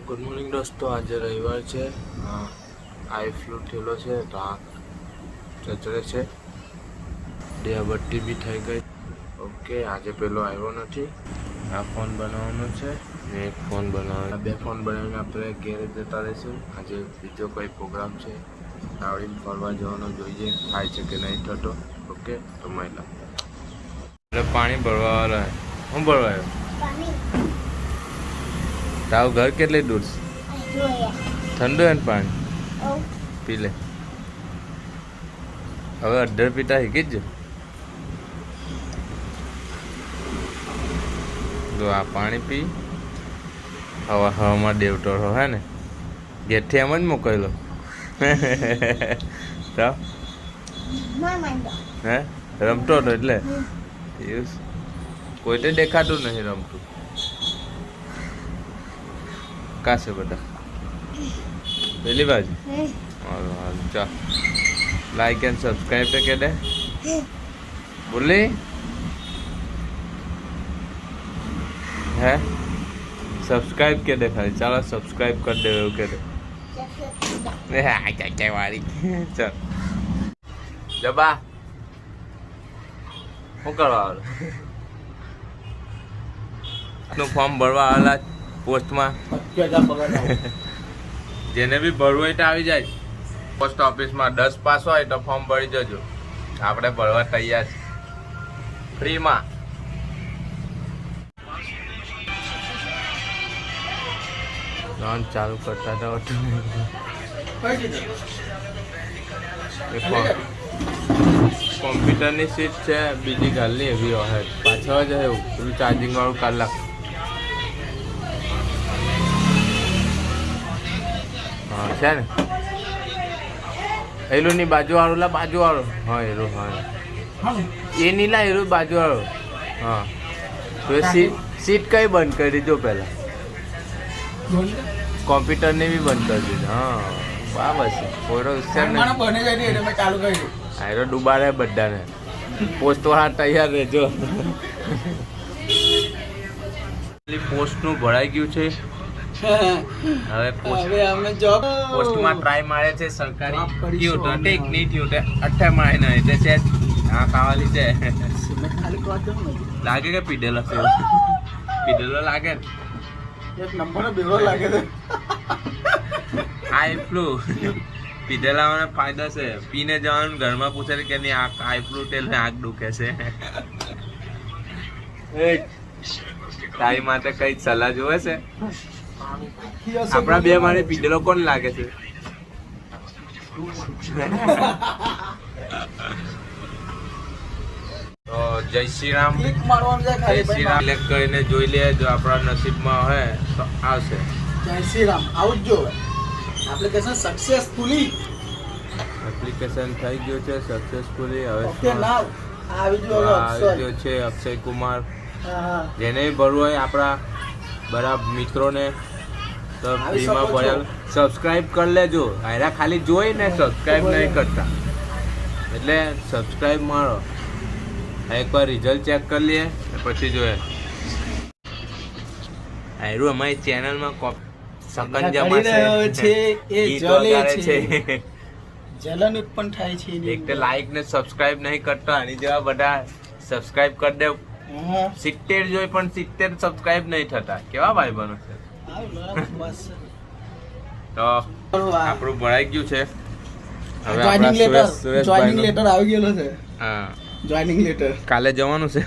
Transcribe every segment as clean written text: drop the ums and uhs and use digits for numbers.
Good morning દોસ્તો, આજે રવિવાર છે. આઈ ફ્લૂ થયેલો છે, રાત ચચરે છે, દિયાબત્તી બી થઈ ગઈ. ઓકે, આજે પેલો આવ્યો નથી. આ ફોન બનાવવાનો છે ને એક ફોન બનાવવાનો. બે ફોન બનાવીને આપણે ઘેર જતા રહીશું. આજે બીજો કોઈ પ્રોગ્રામ છે, આવડીને ફરવા જવાનો જોઈએ, થાય છે કે નહીં થતો. ઓકે, તો મહિલા એટલે પાણી ભરવા વાળા. હું ભરવા આવ્યો? તારું ઘર કેટલી દૂર છે? ઠંડુ હે ને પાણી પી લે. હવે અડધર પીતા શીખી જ જો આ પાણી પી. હવા હવામાં દેવતો હે ને, ઘેરથી એમ જ મોકલેલો. તો હે રમતો હતો એટલે કોઈ તો દેખાતું નહીં રમતું. કાશે બધા પેલી બાજુ. હાલો હાલો ચાલ, લાઈક એન્ડ સબસ્ક્રાઈબ पे કે દે બોલી હે સબસ્ક્રાઈબ કે દે ખાલી. ચાલો સબસ્ક્રાઈબ કરી દે એવું કે દે. હા વાળી ચાલ જબા શું કરવા આવેલો? નું ફોર્મ ભરવા આવેલા પોસ્ટમાં. જેને બી ભરવું હોય તો આવી જાય પોસ્ટ ઓફિસમાં. 10 પાસ હોય તો ફોર્મ ભરી જજો, આપણે ભરવા તૈયાર છે ફ્રીમાં. લોન ચાલુ કરતા હતા કોમ્પ્યુટરની સીટ છે, બીજી ગાલની એવી હોય પાછળ જ એવું પેલું ચાર્જિંગ વાળું કલાક. હા છે ને એલું ની બાજુ વાળું લા બાજુ વાળો. હા એલું હા એ નહીં લા એલું બાજુ વાળો. હા તો સીટ કઈ બંધ કરી દીધો પહેલા, કોમ્પ્યુટરની બી બંધ કરી દીધું. હા બરાબર છે. કોઈનો આયરો ડુબાડે બધાને. પોસ્ટ વાળા તૈયાર રહેજો. પોસ્ટનું ભરાઈ ગયું છે. હવે પોસ્ટમાં ટ્રાય મારે છે સરકારી. થયું તો ઠીક, નહીં થયું તો 8 મારે નહીં એટલે છે. હા ખાવાલી છે. લાગે કે પીડેલો છે? પીડેલો લાગે ને, એક નંબર બેવડો લાગે છે. આઈ ફ્લૂ પીધેલાવાનો ફાયદો છે. પીને જવાનું, ઘરમાં પૂછે કે નહીં આઈ ફ્લૂ તેલ આંખ દુખે છે. તારી માટે કઈ સલાહ જોવે છે? આપણા બે મારે પીધેલો કોણ લાગે છે? તો જય શ્રી રામ. જય શ્રી રામ સિલેક્ટ કરીને જોઈ લે, જો આપણા નસીબમાં હોય તો આવશે. જય શ્રી રામ. આવું જ જો એપ્લિકેશન સક્સેસફુલી એપ્લિકેશન થઈ ગયું છે સક્સેસફુલી. હવે ઓકે નાવ આવી ગયો છે અક્ષય કુમાર. જેને ભરવું હોય આપણા બરાબર મિત્રોને તો ફ્રીમાં ભરેલ. સબસ્ક્રાઈબ કરી લેજો. આયરા ખાલી જોઈને સબસ્ક્રાઈબ નહીં કરતા, એટલે સબસ્ક્રાઈબ મારો. એકવાર રિઝલ્ટ ચેક કરી લઈએ પછી જોઈએ. આયરું અમારી ચેનલમાં સકંજામાં છે, એ જલે છે, જલન ઉત્પન્ન થાય છે. એક તો લાઈક ને સબસ્ક્રાઇબ નહીં કરતા, આની જેવા બધા સબસ્ક્રાઇબ કરી દે. 70 જોઈ પણ 70 સબસ્ક્રાઇબ નહીં થતા. કેવા ભાઈ બનો છે? તો આપણું ભરાઈ ગયું છે. હવે આપણા જોઈનિંગ લેટર આવી ગયેલો છે. હા જોઈનિંગ લેટર કાલે જવાનું છે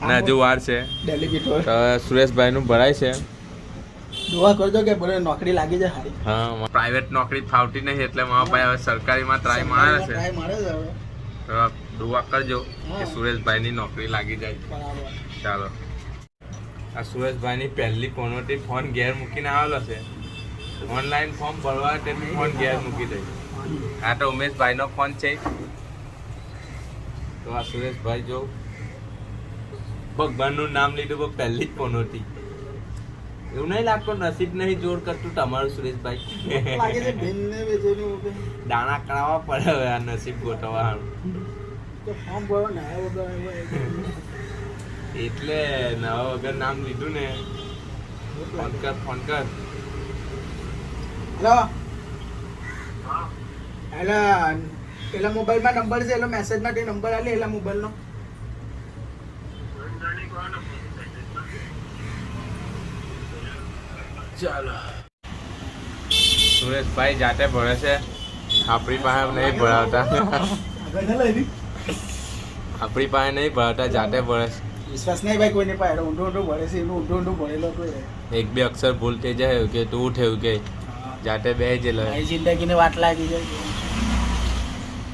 ને હજુ વાર છે. ડેલિગેટ તો સુરેશભાઈ નું ભરાય છે. દુઆ કરજો કે મને નોકરી લાગી જાય સારી. હા પ્રાઇવેટ નોકરી ફાવતી નહીં એટલે મારા ભાઈ હવે સરકારીમાં ટ્રાય મારે છે. તો દુઆ કરજો કે સુરેશભાઈની નોકરી લાગી જાય. ચાલો, આ સુરેશભાઈની પહેલી કોનોટી ફોન ઘેર મૂકીને આવેલો છે. ઓનલાઈન ફોર્મ ભરવા તેની ફોન ઘેર મૂકી દઈ. આ તો ઉમેશભાઈનો ફોન છે. તો આ સુરેશભાઈ જો ભગવાનનું નામ લીધું પણ પહેલી જ કોનોટી. એવું નહીં લાગતું નસીબ નહીં જોર કરતું તમારું સુરેશભાઈ? દાણા કરાવવા પડે હવે આ નસીબ ગોઠવવાનું. એટલે નવા વગર નામ લીધું ને. ફોન કર હેલો એલા મોબાઈલમાં નંબર છે, એલો મેસેજમાં તે નંબર આલે એલા મોબાઈલનો. ચાલો સુરેશભાઈ જાતે ભણે છે, આપણી પાસે નહીં ભણાવતા. આપણી પાસે નહીં ભણાવતા, જાતે ભણે છે. વિશ્વાસ નહીં ભાઈ કોઈને પાસે ઊંધું ઊંધું ભણે છે, એનું ઊંધું ઊંધું ભણેલો કોઈ એક બે અક્ષર ભૂલ થઈ જાય કે તું ઉઠે કે જાતે બે જ લે. મારી જિંદગીને વાટ લાગી જાય.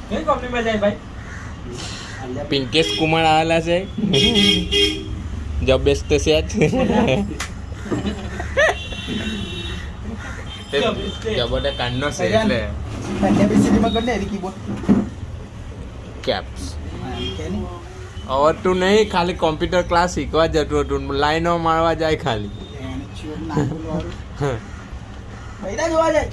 કઈ કંપનીમાં જાય ભાઈ? પિંકેશ કુમાર આવેલા છે, જોબ બેસ્ટ છે આજ. જબરદસ્ત કાંડનો છે એટલે પંજાબી કરને એની કીબોર્ડ કેપ્સ. હવે તું નહીં ખાલી કોમ્પ્યુટર ક્લાસ શીખવા જતું હતું, લાઈનો મારવા જાય ખાલી. પૈદા જોવા જાય.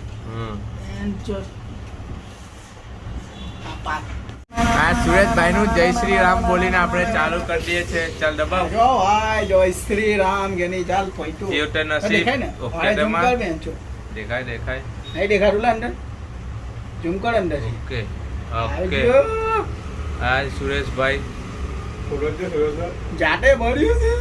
હા સુરેશભાઈ નું જય શ્રી રામ બોલીને આપણે ચાલુ કરી દઈએ છીએ. ચાલ દબાવ. જો ભાઈ જય શ્રી રામ ગેની ચાલ પોઈટુ. જીવતે નસીબ. દેખાય ને? ઓકે ભાઈ ઝૂમ તમાર. કર બેન છો. દેખાય દેખાય. નહીં દેખાડું લા અંદર. ઝૂમ કર અંદર. Okay okay. આવજો. હા સુરેશભાઈ જાતે ભર્યું છે.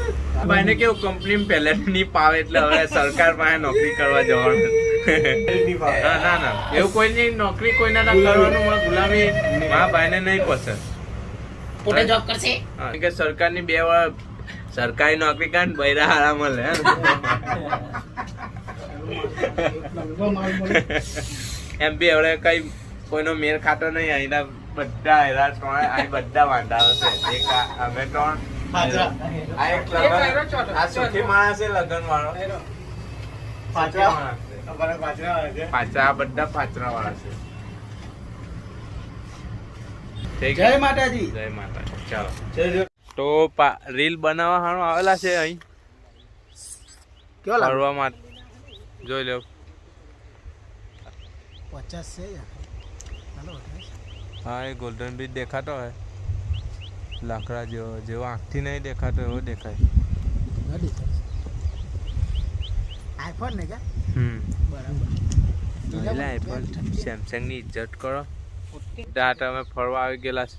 ભાઈને કેવું કંપની પહેલે નહીં પાવે એટલે હવે સરકાર પાસે નોકરી કરવા જવાનું. ના ના ના એવું કોઈ નહીં, નોકરી કોઈના ના કરવાનું માં ગુલામી મારા ભાઈને નહીં પસંદ. પોતે જોબ કરશે. હા, કે સરકારની 2 વાર સરકારી નોકરી કાઢ બૈરા હારા મળે. એમ બી હવે કઈ કોઈનો મેર ખાતો નહીં. અહીંના બધા હેરા ત્રણ અહીં બધા વાંધાઓ છે. એક અમે ત્રણ આ એક લગન આ સુખી માણસ છે લગન વાળો. પાછા બધા પાછરા વાળા છે. ઠીક છે? જય માતાજી. જય માતાજી. ચાલો તો રીલ બનાવવા હારું આવેલા છે અહીં કેવો લાગે? ફરવા માટે. જોઈ લો. 50 છે યાર. હાલો. હા એ ગોલ્ડન બ્રિજ દેખાતો હોય લાકડા જેવો આંખથી નહીં દેખાતો એવો દેખાય. આઈફોન ને કે? બરાબર. એટલે આઈફોન સેમસંગ ની ઇજ્જત કરો. ત્યાં તમે ફરવા આવી ગયેલા છે.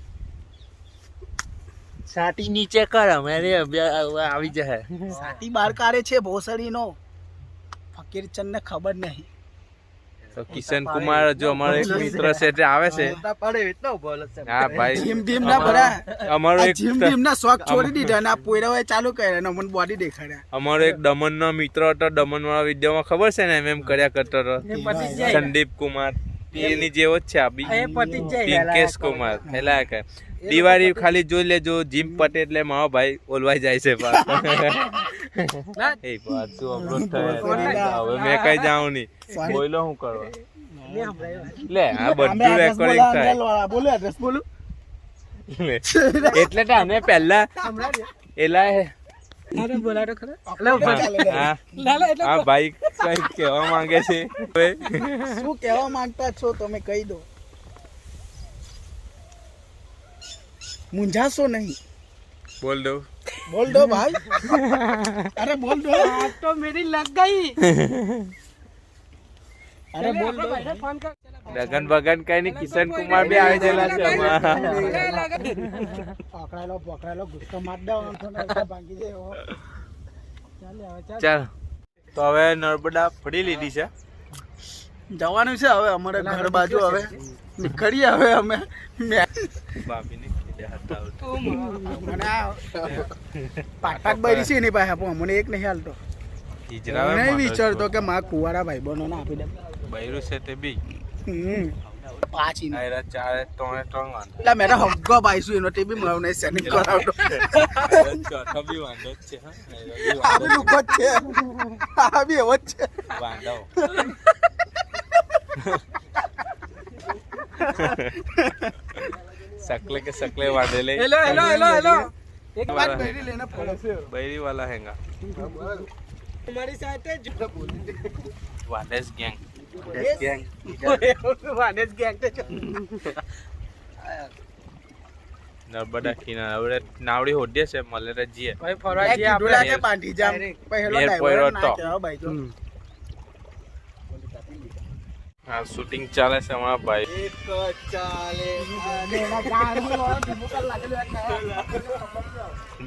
સાટી નીચે કર અમારે આવી જાય. સાટી બાર કાઢે છે ભોસડી નો. ફકીર ચંદ ને ખબર નહીં. તો કિશન કુમાર જો અમારો એક મિત્ર છે તે આવે છે. હા ભાઈ જીમ ભીમ ના ભરા. અમારો એક જીમ ભીમ ના શોખ છોડી દીધા ને આ પોયરાઓએ ચાલુ કર્યા ને મને બોડી દેખાડ્યા. અમારો એક દમણ નો મિત્ર હતો. દમણ વાળા વિડીયોમાં ખબર છે ને એમ કર્યા કરતો હતો સંદીપ કુમાર. એની જેવો જ છે આ બી પિંકેશ કુમાર. પેલા કે દિવાળી ખાલી જોઈ લેજો, જીમ પતે એટલે મારો ભાઈ ઓલવાઈ જાય છે. એ પાછું અપલોડ થાય હવે મેં કઈ જાઉં નહીં. બોલો શું કરવા લે આ બધું રેકોર્ડિંગ થાય. બોલો એડ્રેસ બોલો. એટલે તો અમે પહેલા એલા હા ભાઈ કઈ કહેવા માંગે છે. શું કહેવા માંગતા છો તમે કહી દો. મુંજાશો નહીં. બોલ દો. बोल दो भाई. अरे बोल दो. आग तो मेरी लग गई. अरे बोल दो. લગન બગન કઈ નહીં. કિશન કુમાર બી આવી ગયેલા છે. પકડાયેલો ગુસ્સો માર દો. ભાંગી જાય. ચાલ તો હવે નર્મદા ફરી લીધી છે. જવાનું છે હવે અમારે ઘર બાજુ. હવે નીકળીએ હવે અમે. બાપીને પાટ બરી છે એની પાસે અમને એક નહીં હાલતો. નહીં વિચારતો કે મારા કુવારા ભાઈ બનો ને આપી દે. બૈરું છે તે બી 5 ઇંચ. એટલે મેં તો હગ્ગો ભાઈ છું એનો તે બી મારું નહીં સેટિંગ કરાવતો. ચોથો બી વાંધો જ છે. આ બી લુકો જ છે. આ બી એવો જ છે. વાંધો सकले के सकले वाडेले. Hello hello hello hello. एक बात बैरी लेना पड़ा से. बैरी वाला हैगा हमारी साथ है जो वाडेस गैंग. वाडेस गैंग तो નર્મદા કિનારે હવે નાવડી હોડીએ છે મળે તો જીએ ભાઈ ફરવા જઈએ આપણે. કે પાંટી જામ પહેલો ડાઈવર ના કહેવા ભાઈ તો હા શૂટિંગ ચાલે છે અમારા ભાઈ. એક ચાલે દેના ગાનો ડિબુકલ લાગેલું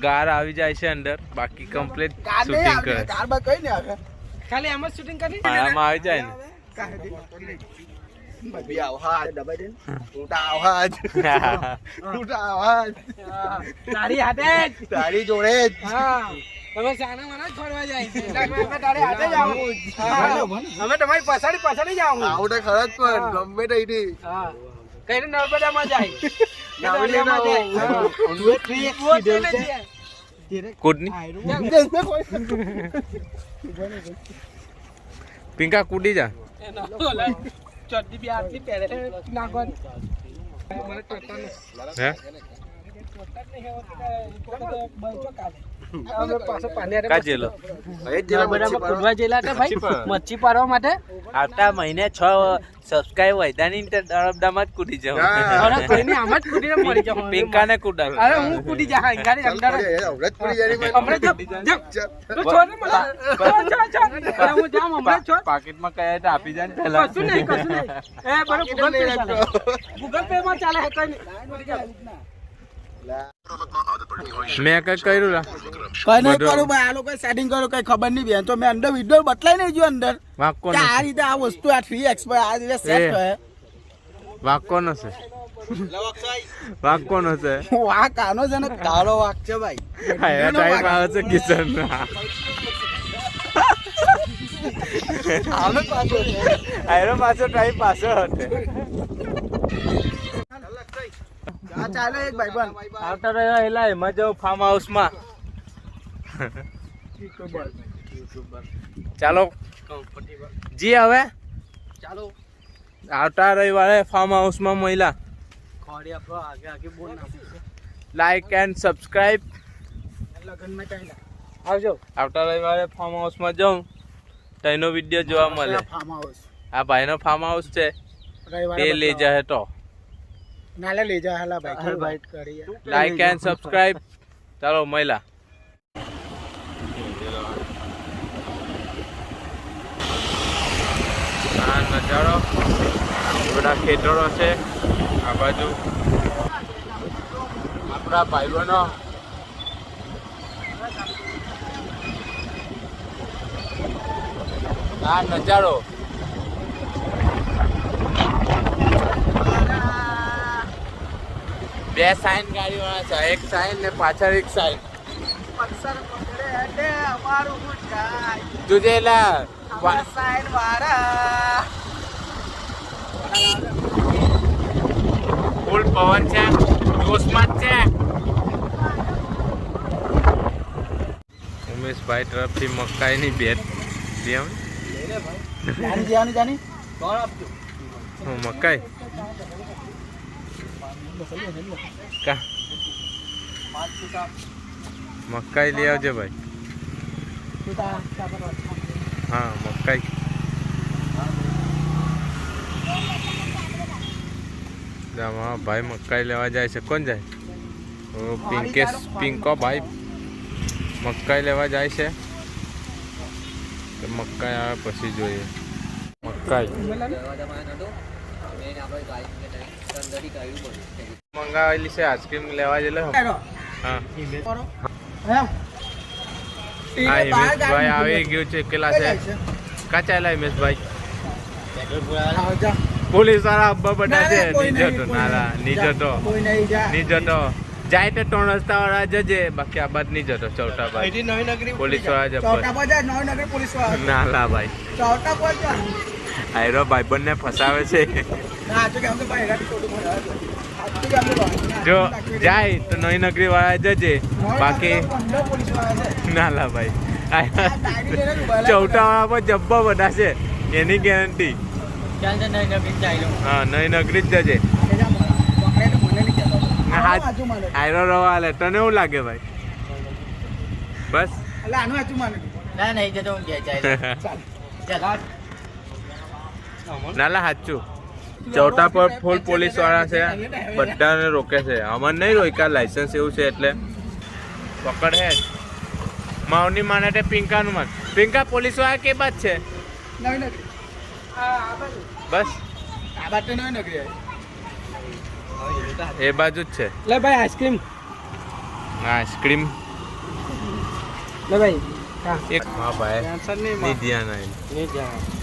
ગાર આવી જાય છે અંદર, બાકી કમ્પ્લીટ ગાર નહીં શૂટિંગ આવે કરે. ગાર બા કઈ નહીં આવે ખાલી એમ જ શૂટિંગ કરી આમાં આવી જાય ને. બબી આવાજ દબાઈ દે ઉટા આવાજ ઉટા આવાજ તારી હાથે જ. તારી જોડે જ હા તમે સાના માના છોડવા જાય છે અમે તારી હાથે જ આવું. અમે તમારી પાછળ જ આવું. આવું તો ખરજ પણ ગમે તઈથી હા કઈ નર્મદામાં જાય નાવલી ના કૂદની પિંકા કૂદી જા. ચડતી બી આરતી પહેરે નાખવાની મને ચોટાનું હે અમે પાછો પાણી કા જેલો નર્મદામાં કૂદવા જેલા હતા ભાઈ મચ્છી પાડવા માટે. આવતા મહિને 6 સબસ્ક્રાઇબ વધ્યાની દરબદામાં જ કૂદી જાવ. અરે કોઈ નહીં આમ જ કૂદીને મરી જાઉં. પિંકાને કૂદાવ. અરે હું કૂદી જા ગાડી અંદર હમણાં જપ તું છોડ ને મને. છોડ. અરે હું જામ હમણાં છોડ. પાકીટમાં કયા તો આપી જાય ને પહેલા. કશું નહીં એ બરો ગૂગલ પે માં ચાલે છે કઈ નહીં. મેં કઈ કર્યું લા કઈ નહીં કરું ભાઈ આ લોકો સેટિંગ કરો કઈ ખબર નહીં બેન તો મેં અંદર વિડિયો બતલાઈ નહીં જો અંદર વાક કોનો કે આ રીતે આ વસ્તુ આ 3x પર આ રીતે સેટ એ. કરે વાક કોનો છે? વાક કોનો છે? વાક આનો છે ને કાળો વાક છે ભાઈ આયા ટાઈપ આવે છે કિશન. આનો પાછો છે આયરો પાછો ટાઈપ પાછો હતો. આ ચાલે એક ભાઈ બન આવતા રહ્યા એલા એમાં જાવ ફાર્મ હાઉસમાં. ચાલો જી હવે ચાલો આવતા રવિવારે ફાર્મ હાઉસમાં મહિલા ખોડી આપણો આગે બોલ નાખો. Like and subscribe. લગન માં ચાલ્યા આવજો. આવતા રવિવારે ફાર્મ હાઉસમાં જાઉં તો એનો વિડીયો જોવા મળે. ફાર્મ હાઉસ આ ભાઈનો ફાર્મ હાઉસ છે રવિવારે તે લઈ જાય તો નાલે લઈ જા હાલા ભાઈ થોડું વાઇટ કરી લાઈક એન્ડ સબસ્ક્રાઇબ. ચાલો મહિલા આ નજારો બધા ખેતરો છે આ બાજુ. આપણા ભાઈ બહેનો આ નજારો બે સાઈન ગાડી વાળા છે, એક સાઈન ને પાછળ એક સાઈન. પલ્સર પકડે એટલે અમારું હું જાય તુજે લા અમારા સાઈડ વાળા ફૂલ પવન છે, જોશમાં જ છે. ઉમેશભાઈ તરફથી મકાઈની બેટ જાની જાની કોણ આપજો મકાઈ કા મકાઈ લઈ આવજે ભાઈ. હા મકાઈ ભાઈ મકાઈ લેવા જાય છે. કોણ જાય? પિંકો ભાઈ મકાઈ લેવા જાય છે. તો મકાઈ આવે પછી જોઈએ. મકાઈ મંગાવેલી છે આઈસ્ક્રીમ લેવા જેલો. હા હા હિમેશભાઈ આવી ગયું છે. કેટલા છે? કા ચાલ્યા હિમેશભાઈ? પોલીસ વાળા અબ્બા બધા છે. નીચે તો નાલા નીચે તો જાય તો 3 રસ્તા વાળા જજે, બાકી આ બાદ નહીં જતો. ચૌટા બાદ પોલીસ વાળા જબ્બર નાલા ભાઈ. આયરો ભાઈબંધ ને ફસાવે છે. જો જાય તો નવી નગરી વાળા જજે, બાકી નાલા ભાઈ. ચૌટા વાળા પર જબ્બર બધા છે એની ગેરંટી. હા નવી નગરી જ જજે. આયરો રવા હાલે તને એવું લાગે ભાઈ? બસ નાલા સાચું. ચૌટા પર ફૂલ પોલીસ વાળા છે, બધાને રોકે છે. અમર નહીં રોક્યા, લાયસન્સ એવું છે એટલે પકડ હે. માવની માને તે પિંકાનું માન. પિંકા પોલીસ વાળા કે બાદ છે બસ આ બાટે નહીં નગરી એ બાજુ જ છે લે ભાઈ આઈસ્ક્રીમ આઈસ્ક્રીમ લે ભાઈ એક હા ભાઈ ટેન્શન નહીં નહીં ધ્યાન આવી નહીં જા